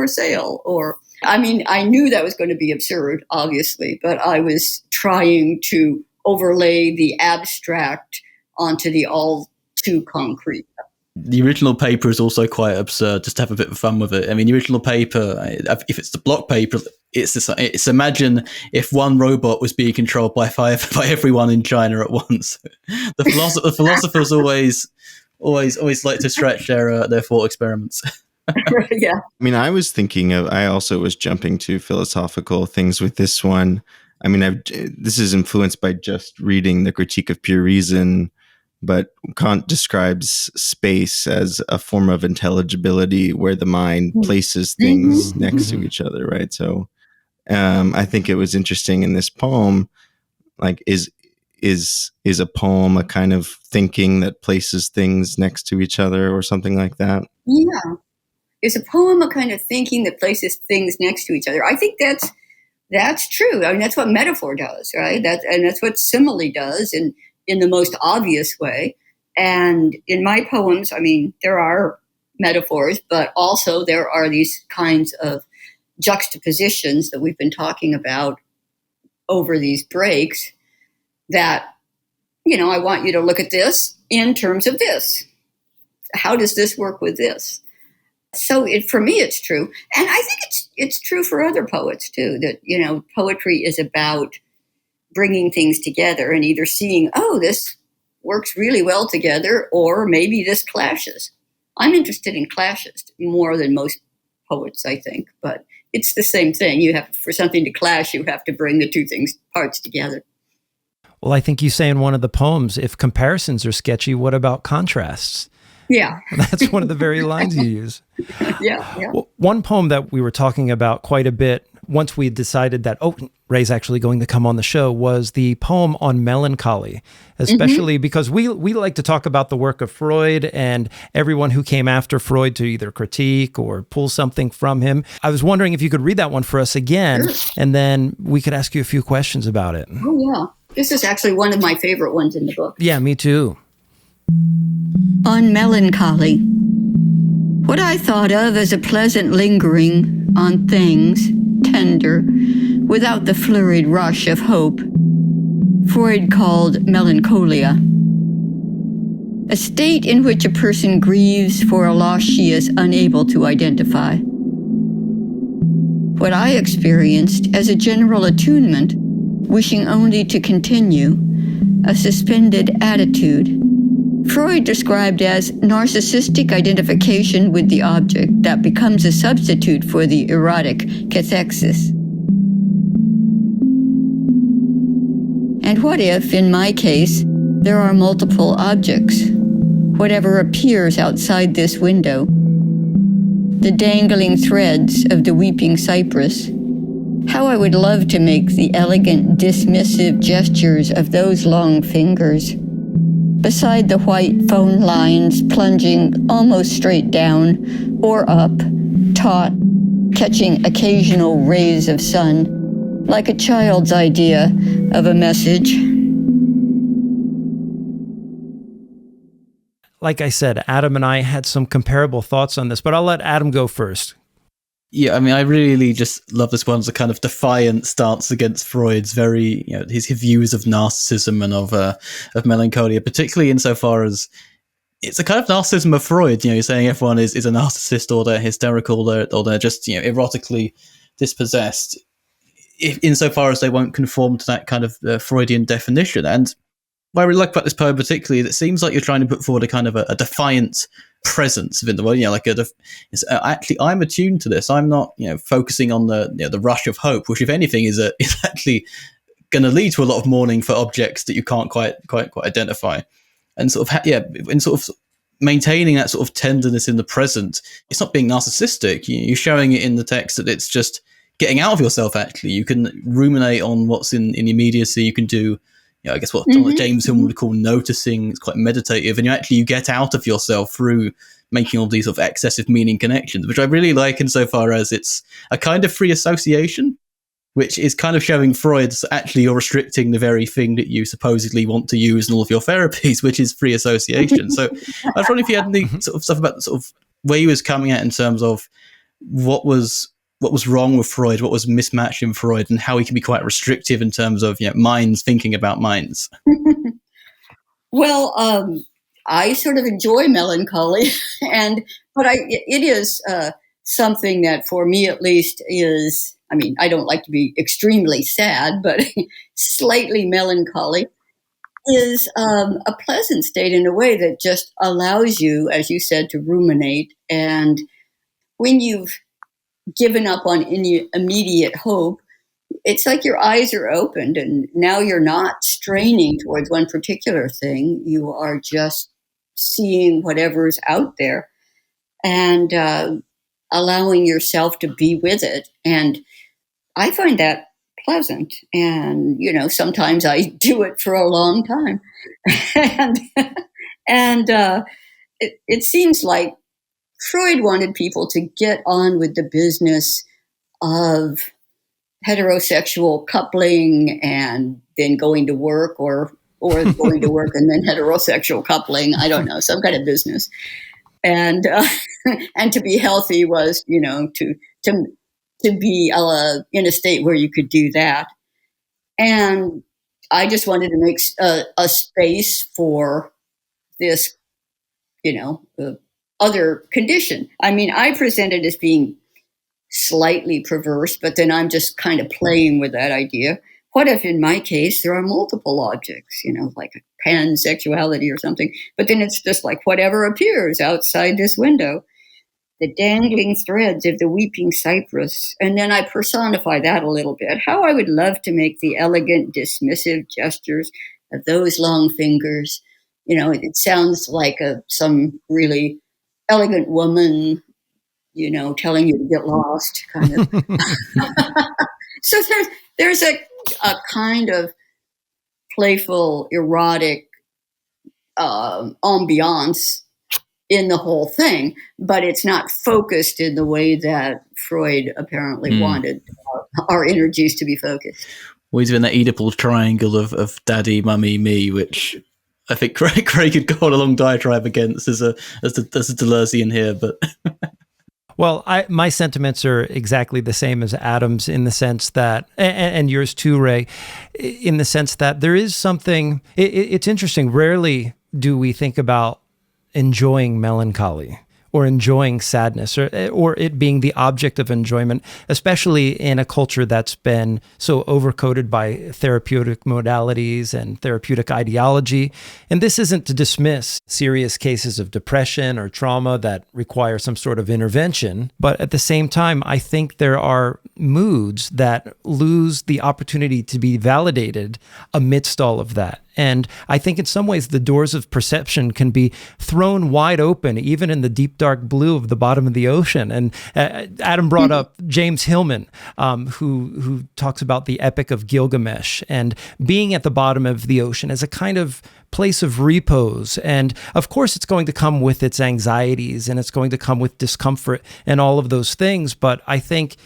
sale. Or, I knew that was going to be absurd, obviously, but I was trying to overlay the abstract onto the all too concrete. The original paper is also quite absurd, just to have a bit of fun with it. The original paper, if it's the block paper, it's imagine if one robot was being controlled by everyone in China at once. The philosophers always like to stretch their thought experiments. Yeah. I was thinking I also was jumping to philosophical things with this one. This is influenced by just reading The Critique of Pure Reason, but Kant describes space as a form of intelligibility where the mind places things next to each other, right? So I think it was interesting in this poem, like is a poem a kind of thinking that places things next to each other or something like that? Yeah. Is a poem a kind of thinking that places things next to each other? I think that's true. That's what metaphor does, right? That's what simile does, and in the most obvious way. And in my poems, there are metaphors, but also there are these kinds of juxtapositions that we've been talking about over these breaks that, I want you to look at this in terms of this. How does this work with this? So for me, it's true. And I think it's true for other poets too, that, poetry is about bringing things together and either seeing, oh, this works really well together, or maybe this clashes. I'm interested in clashes more than most poets, I think, but it's the same thing. For something to clash, you have to bring the two parts together. Well, I think you say in one of the poems, if comparisons are sketchy, what about contrasts? Yeah. That's one of the very lines you use. Yeah. Well, one poem that we were talking about quite a bit once we decided that, Ray's actually going to come on the show, was the poem on melancholy, especially because we like to talk about the work of Freud and everyone who came after Freud to either critique or pull something from him. I was wondering if you could read that one for us again, and then we could ask you a few questions about it. Oh, yeah. This is actually one of my favorite ones in the book. Yeah, me too. On melancholy. What I thought of as a pleasant lingering on things, tender, without the flurried rush of hope, Freud called melancholia. A state in which a person grieves for a loss she is unable to identify. What I experienced as a general attunement, wishing only to continue, a suspended attitude, Freud described as narcissistic identification with the object that becomes a substitute for the erotic cathexis. And what if, in my case, there are multiple objects? Whatever appears outside this window, the dangling threads of the weeping cypress. How I would love to make the elegant, dismissive gestures of those long fingers. beside the white phone lines plunging almost straight down or up, taut, catching occasional rays of sun, like a child's idea of a message. Like I said, Adam and I had some comparable thoughts on this, but I'll let Adam go first. Yeah, I mean, I really just love this one as a kind of defiant stance against Freud's very, his views of narcissism and of melancholia, particularly insofar as it's a kind of narcissism of Freud. You're saying everyone is a narcissist, or they're hysterical, or they're just erotically dispossessed, insofar as they won't conform to that kind of Freudian definition. And what I really like about this poem particularly is it seems like you're trying to put forward a kind of a defiant presence within the world. Actually, I'm attuned to this. I'm not, focusing on the rush of hope, which, if anything, is actually going to lead to a lot of mourning for objects that you can't quite identify. And sort of maintaining that sort of tenderness in the present. It's not being narcissistic. You're showing it in the text that it's just getting out of yourself. Actually, you can ruminate on what's in immediacy. You can do, I guess what James Hill would call noticing. It's quite meditative, and you get out of yourself through making all these sort of excessive meaning connections, which I really like insofar as it's a kind of free association, which is kind of showing Freud's actually you're restricting the very thing that you supposedly want to use in all of your therapies, which is free association. So I was wondering if you had any sort of stuff about the sort of where he was coming at in terms of what was wrong with Freud, what was mismatched in Freud, and how he can be quite restrictive in terms of minds thinking about minds. Well, I sort of enjoy melancholy, but it is something that, for me at least, is. I mean, I don't like to be extremely sad, but slightly melancholy is a pleasant state in a way that just allows you, as you said, to ruminate. And when you've given up on any immediate hope, it's like your eyes are opened, and now you're not straining towards one particular thing. You are just seeing whatever's out there and allowing yourself to be with it. And I find that pleasant. And, sometimes I do it for a long time. and it seems like Freud wanted people to get on with the business of heterosexual coupling and then going to work, or going to work and then heterosexual coupling. I don't know, some kind of business. And to be healthy was, to be in a state where you could do that. And I just wanted to make a space for this, other condition. I mean, I present it as being slightly perverse, but then I'm just kind of playing with that idea. What if, in my case, there are multiple objects, like pansexuality or something, but then it's just like whatever appears outside this window, the dangling threads of the weeping cypress. And then I personify that a little bit. How I would love to make the elegant, dismissive gestures of those long fingers. It sounds like some really elegant woman, telling you to get lost, kind of. So there's a kind of playful, erotic ambiance in the whole thing, but it's not focused in the way that Freud apparently wanted our energies to be focused. Well, he's in that Oedipal triangle of daddy, mummy, me, which I think Craig could go on a long diatribe against as a Deleuzean here, but. Well, my sentiments are exactly the same as Adam's in the sense that, and yours too, Ray, in the sense that there is something, it's interesting. Rarely do we think about enjoying melancholy or enjoying sadness or it being the object of enjoyment, especially in a culture that's been so overcoated by therapeutic modalities and therapeutic ideology. And this isn't to dismiss serious cases of depression or trauma that require some sort of intervention. But at the same time, I think there are moods that lose the opportunity to be validated amidst all of that. And I think in some ways the doors of perception can be thrown wide open, even in the deep, dark blue of the bottom of the ocean. And Adam brought up James Hillman, who talks about the Epic of Gilgamesh and being at the bottom of the ocean as a kind of place of repose. And of course, it's going to come with its anxieties and it's going to come with discomfort and all of those things. But I think,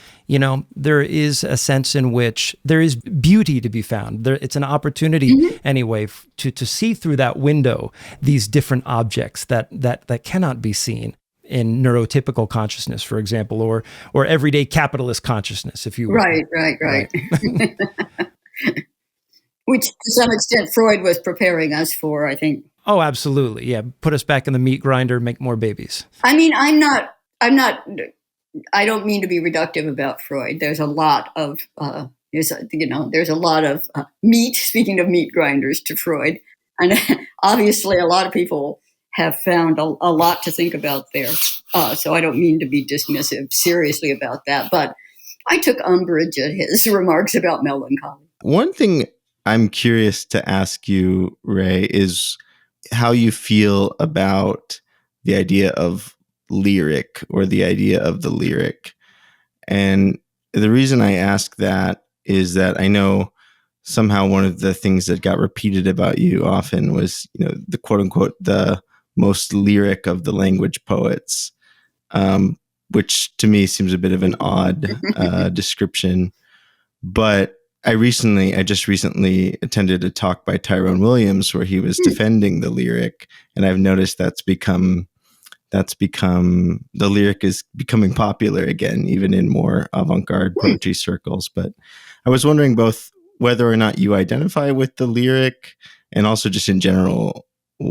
there is a sense in which there is beauty to be found. It's an opportunity anyway to see through that window these different objects that cannot be seen in neurotypical consciousness, for example, or everyday capitalist consciousness, if you will. Right. Which to some extent Freud was preparing us for, I think. Oh, absolutely. Yeah. Put us back in the meat grinder, make more babies. I mean, I don't mean to be reductive about Freud. There's a lot of, there's a lot of meat, speaking of meat grinders, to Freud. And obviously a lot of people have found a lot to think about there. So I don't mean to be dismissive seriously about that, but I took umbrage at his remarks about melancholy. One thing I'm curious to ask you, Ray, is how you feel about the idea of lyric or the idea of the lyric. And the reason I ask that is that I know somehow one of the things that got repeated about you often was, the quote unquote, the most lyric of the language poets, which to me seems a bit of an odd description. But I just recently attended a talk by Tyrone Williams where he was defending the lyric, and I've noticed the lyric is becoming popular again, even in more avant-garde poetry circles. But I was wondering both whether or not you identify with the lyric and also just in general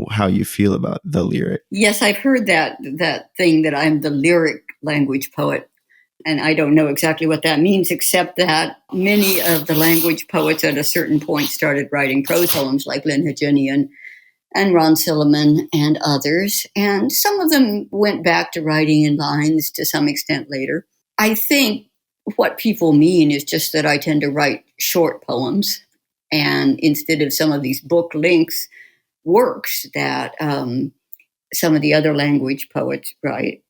how you feel about the lyric. Yes, I've heard that thing that I'm the lyric language poet. And I don't know exactly what that means, except that many of the language poets at a certain point started writing prose poems like Lynn Haginian and Ron Silliman and others. And some of them went back to writing in lines to some extent later. I think what people mean is just that I tend to write short poems, and instead of some of these book length works that some of the other language poets write.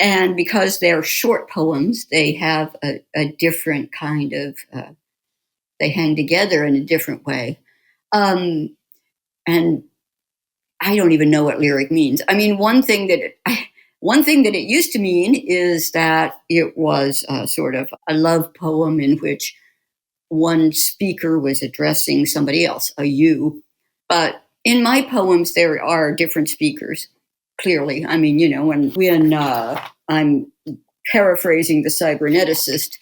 And because they're short poems, they have a different kind of, they hang together in a different way. And I don't even know what lyric means. I mean, one thing that it used to mean is that it was sort of a love poem in which one speaker was addressing somebody else, a you. But in my poems, there are different speakers. Clearly, I mean, when I'm paraphrasing the cyberneticist,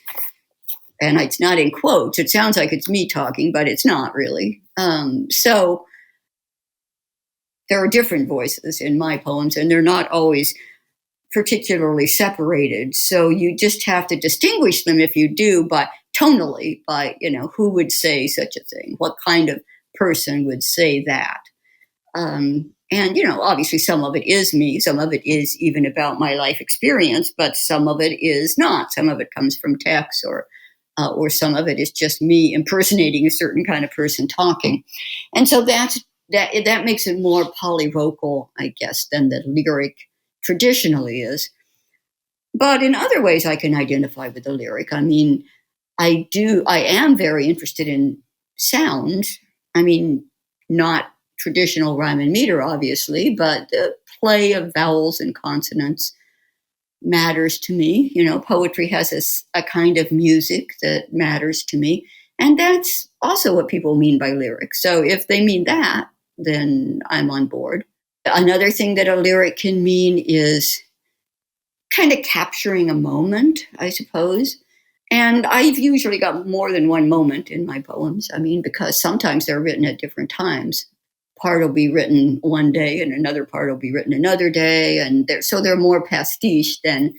and it's not in quotes, it sounds like it's me talking, but it's not really. So there are different voices in my poems, and they're not always particularly separated. So you just have to distinguish them if you do, but tonally, by, who would say such a thing? What kind of person would say that? And, obviously some of it is me, some of it is even about my life experience, but some of it is not. Some of it comes from text or some of it is just me impersonating a certain kind of person talking. And so that makes it more polyvocal, I guess, than the lyric traditionally is. But in other ways, I can identify with the lyric. I mean, I am very interested in sound. I mean, not traditional rhyme and meter, obviously, but the play of vowels and consonants matters to me. Poetry has a kind of music that matters to me. And that's also what people mean by lyrics. So if they mean that, then I'm on board. Another thing that a lyric can mean is kind of capturing a moment, I suppose. And I've usually got more than one moment in my poems. I mean, because sometimes they're written at different times. Part will be written one day and another part will be written another day. And they're more pastiche than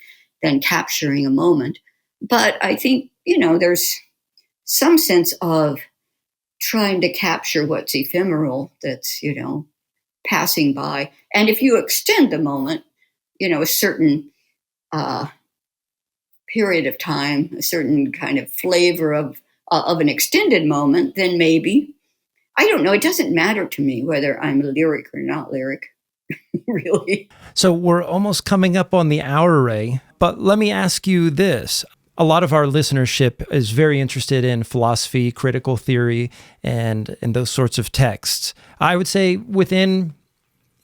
capturing a moment. But I think, there's some sense of trying to capture what's ephemeral that's, passing by. And if you extend the moment, a certain period of time, a certain kind of flavor of an extended moment, then maybe I don't know. It doesn't matter to me whether I'm lyric or not lyric, really. So we're almost coming up on the hour, Ray, but let me ask you this. A lot of our listenership is very interested in philosophy, critical theory, and those sorts of texts. I would say within,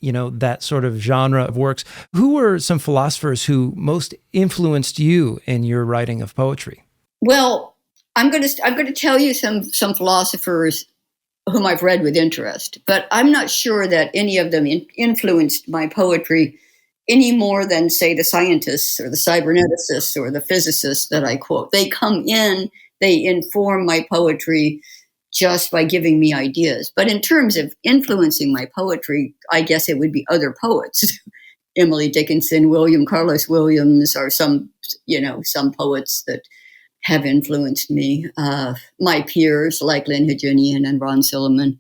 that sort of genre of works, who were some philosophers who most influenced you in your writing of poetry? Well, I'm going to tell you some philosophers whom I've read with interest, but I'm not sure that any of them influenced my poetry any more than, say, the scientists or the cyberneticists or the physicists that I quote. They come in, they inform my poetry just by giving me ideas. But in terms of influencing my poetry, I guess it would be other poets. Emily Dickinson, William Carlos Williams, or some poets that have influenced me. My peers like Lynn Haginian and Ron Silliman,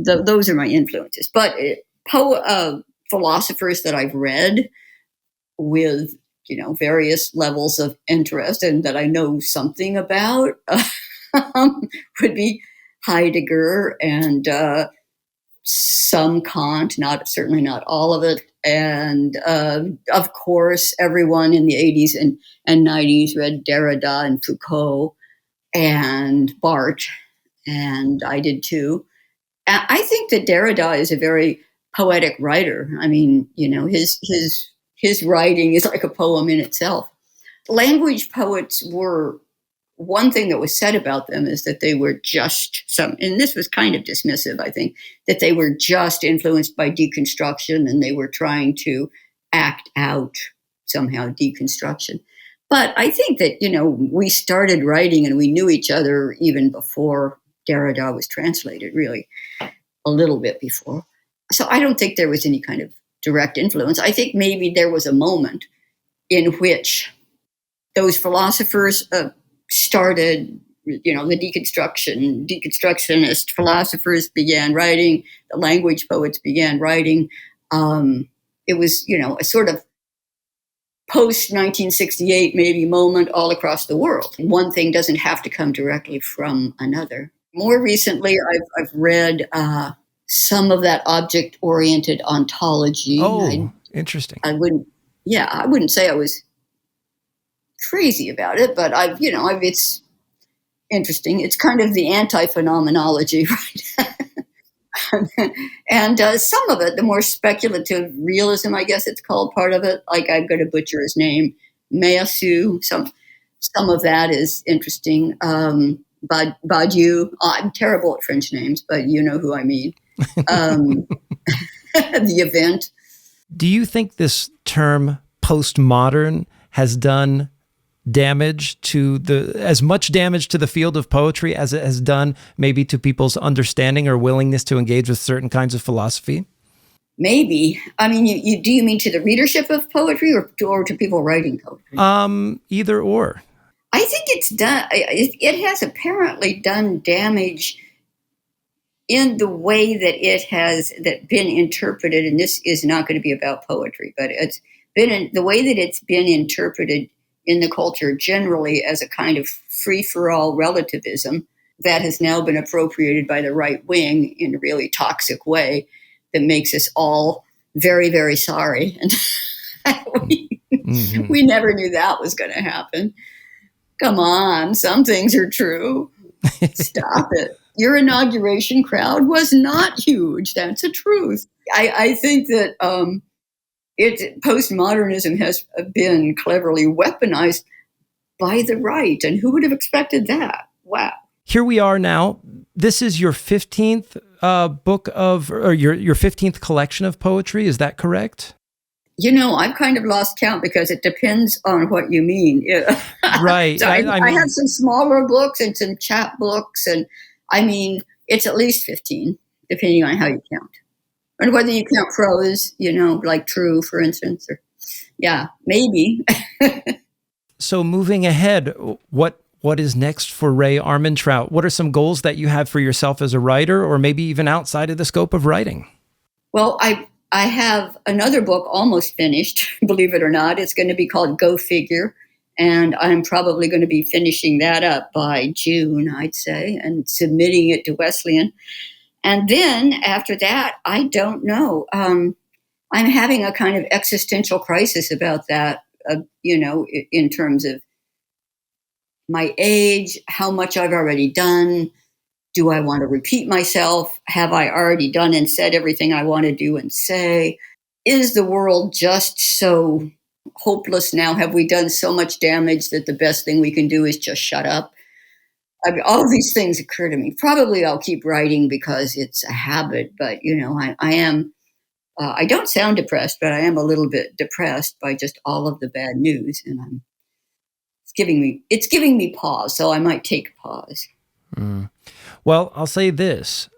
those are my influences. But philosophers that I've read with various levels of interest and that I know something about would be Heidegger and some Kant, certainly not all of it. And of course, everyone in the 80s and 90s read Derrida and Foucault and Barthes, and I did too. I think that Derrida is a very poetic writer. I mean, his writing is like a poem in itself. Language poets were, one thing that was said about them is that they were just and this was kind of dismissive, I think, that they were just influenced by deconstruction and they were trying to act out somehow deconstruction. But I think that, we started writing and we knew each other even before Derrida was translated, really, a little bit before. So I don't think there was any kind of direct influence. I think maybe there was a moment in which those philosophers started, the deconstructionist philosophers began writing, the language poets began writing. It was, a sort of post-1968 maybe moment all across the world. One thing doesn't have to come directly from another. More recently, I've read some of that object-oriented ontology. Oh, interesting. I wouldn't say I was crazy about it, but it's interesting. It's kind of the anti-phenomenology, right? And some of it, the more speculative realism, I guess it's called, part of it, like I'm going to butcher his name, Meillassoux, some of that is interesting. Badiou, I'm terrible at French names, but you know who I mean. The event. Do you think this term postmodern has done as much damage to the field of poetry as it has done maybe to people's understanding or willingness to engage with certain kinds of philosophy? Maybe. I mean, do you mean to the readership of poetry or to people writing poetry? Either or. I think it's done. It has apparently done damage in the way that it has been interpreted. And this is not going to be about poetry, but it's been the way that it's been interpreted in the culture generally as a kind of free-for-all relativism that has now been appropriated by the right wing in a really toxic way that makes us all very, very sorry. And we never knew that was going to happen. Come on, some things are true. Stop it. Your inauguration crowd was not huge. That's the truth. I think that postmodernism has been cleverly weaponized by the right. And who would have expected that? Wow. Here we are now. This is your 15th book or your 15th collection of poetry. Is that correct? I've kind of lost count because it depends on what you mean. Right. So I have some smaller books and some chap books. And I mean, it's at least 15, depending on how you count. And whether you count prose, like True, for instance, or maybe. So moving ahead, what is next for Ray Armantrout? What are some goals that you have for yourself as a writer, or maybe even outside of the scope of writing? Well, I have another book almost finished, believe it or not. It's going to be called Go Figure. And I'm probably going to be finishing that up by June, I'd say, and submitting it to Wesleyan. And then after that, I don't know. I'm having a kind of existential crisis about that, in terms of my age, how much I've already done. Do I want to repeat myself? Have I already done and said everything I want to do and say? Is the world just so hopeless now? Have we done so much damage that the best thing we can do is just shut up? I mean, all these things occur to me. Probably I'll keep writing because it's a habit, but I am. I don't sound depressed, but I am a little bit depressed by just all of the bad news, and it's giving me pause. So I might take a pause. Well, I'll say this.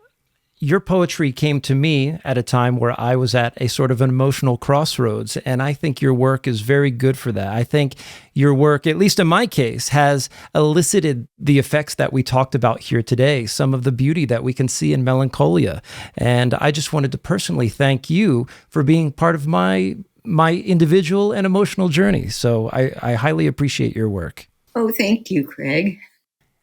Your poetry came to me at a time where I was at a sort of an emotional crossroads, and I think your work is very good for that. I think your work, at least in my case, has elicited the effects that we talked about here today, some of the beauty that we can see in Melancholia. And I just wanted to personally thank you for being part of my individual and emotional journey. So I highly appreciate your work. Oh, thank you, Craig.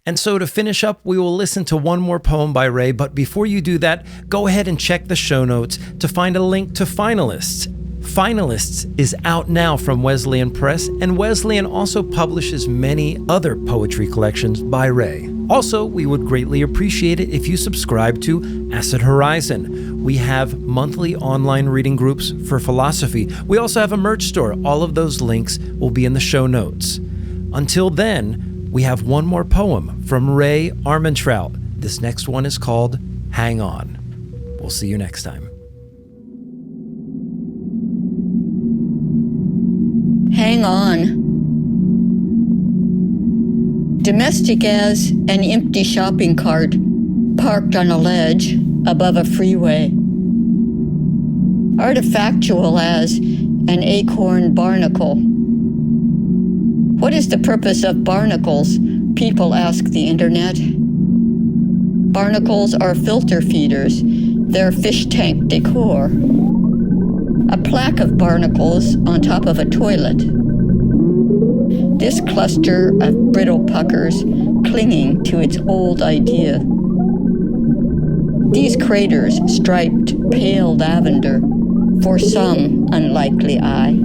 And so to finish up, we will listen to one more poem by Ray. But before you do that, go ahead and check the show notes to find a link to Finalists. Finalists is out now from Wesleyan Press, and Wesleyan also publishes many other poetry collections by Ray. Also, we would greatly appreciate it if you subscribe to Acid Horizon. We have monthly online reading groups for philosophy. We also have a merch store. All of those links will be in the show notes. Until then, we have one more poem from Ray Armantrout. This next one is called Hang On. We'll see you next time. Hang on. Domestic as an empty shopping cart parked on a ledge above a freeway. Artifactual as an acorn barnacle. What is the purpose of barnacles? People ask the internet. Barnacles are filter feeders. They're fish tank decor. A plaque of barnacles on top of a toilet. This cluster of brittle puckers clinging to its old idea. These craters striped pale lavender for some unlikely eye.